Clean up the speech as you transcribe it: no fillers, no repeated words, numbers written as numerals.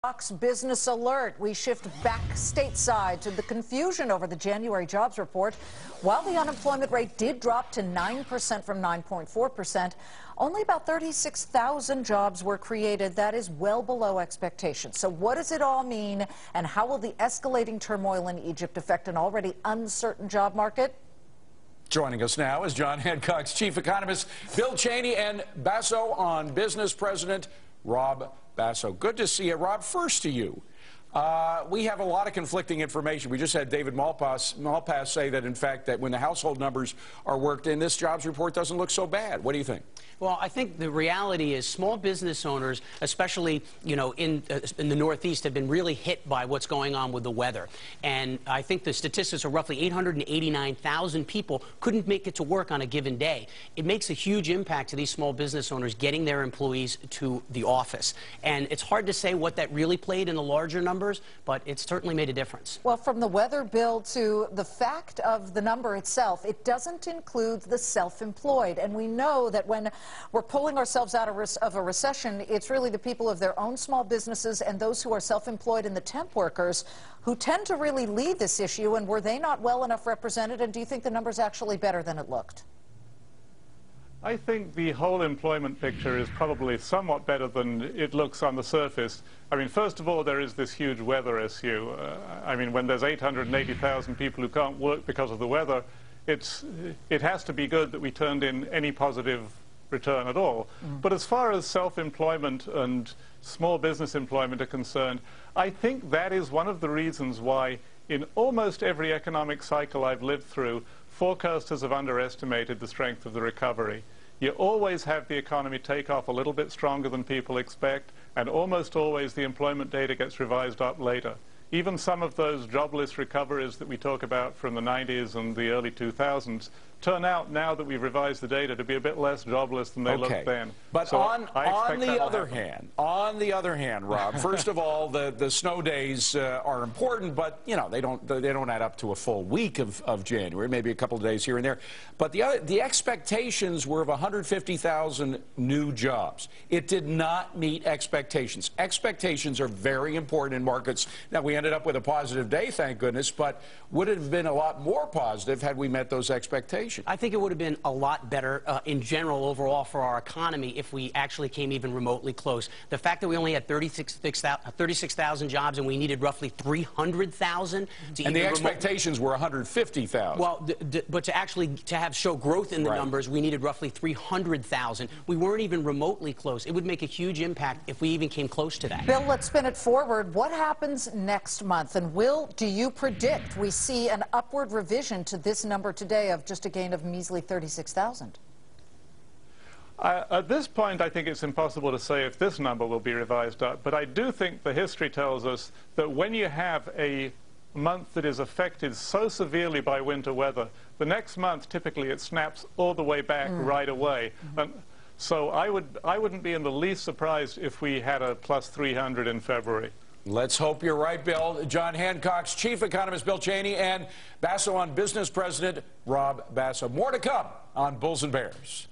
Fox Business Alert. We shift back stateside to the confusion over the January jobs report. While the unemployment rate did drop to 9% from 9.4%, only about 36,000 jobs were created. That is well below expectations. So what does it all mean, and how will the escalating turmoil in Egypt affect an already uncertain job market? Joining us now is John Hancock's chief economist, Bill Cheney, and Basso on Business President Rob Basso. Good to see you. Rob, first to you. We have a lot of conflicting information. We just had David Malpass say that, in fact, that when the household numbers are worked in, this jobs report doesn't look so bad. What do you think? Well, I think the reality is small business owners, especially, in the Northeast, have been really hit by what's going on with the weather. And I think the statistics are roughly 889,000 people couldn't make it to work on a given day. It makes a huge impact to these small business owners getting their employees to the office. And it's hard to say what that really played in the larger numbers, but it certainly made a difference. Well, from the weather, Bill, to the fact of the number itself, it doesn't include the self-employed. And we know that when we're pulling ourselves out of a recession, it's really the people of their own small businesses and those who are self-employed and the temp workers who tend to really lead this issue. And were they not well enough represented? And do you think the number's actually better than it looked? I think the whole employment picture is probably somewhat better than it looks on the surface. I mean, first of all, there is this huge weather issue. I mean, when there's 880,000 people who can't work because of the weather, it has to be good that we turned in any positive return at all. But as far as self-employment and small business employment are concerned, I think that is one of the reasons why in almost every economic cycle I've lived through, forecasters have underestimated the strength of the recovery. You always have the economy take off a little bit stronger than people expect, and almost always the employment data gets revised up later. Even some of those jobless recoveries that we talk about from the 90s and the early 2000s turn out, now that we've revised the data, to be a bit less jobless than they looked then. But so on the other hand, Rob, first of all, the snow days are important, but they don't add up to a full week of January, maybe a couple of days here and there. But the expectations were of 150,000 new jobs. It did not meet expectations. Expectations are very important in markets. Now, we ended up with a positive day, thank goodness, but would it have been a lot more positive had we met those expectations? I think it would have been a lot better in general overall for our economy if we actually came even remotely close. The fact that we only had 36,000 jobs and we needed roughly 300,000 to and the expectations were 150,000. Well, but to show growth in the numbers, we needed roughly 300,000. We weren't even remotely close. It would make a huge impact if we even came close to that. Bill, let's spin it forward. What happens next month? And do you predict we see an upward revision to this number today of just a gain of measly 36,000? At this point, I think it's impossible to say if this number will be revised up, but I do think the history tells us that when you have a month that is affected so severely by winter weather, the next month, typically, it snaps all the way back right away. And so I wouldn't be in the least surprised if we had a plus 300 in February. Let's hope you're right, Bill. John Hancock's chief economist, Bill Cheney, and Basso on Business President Rob Basso. More to come on Bulls and Bears.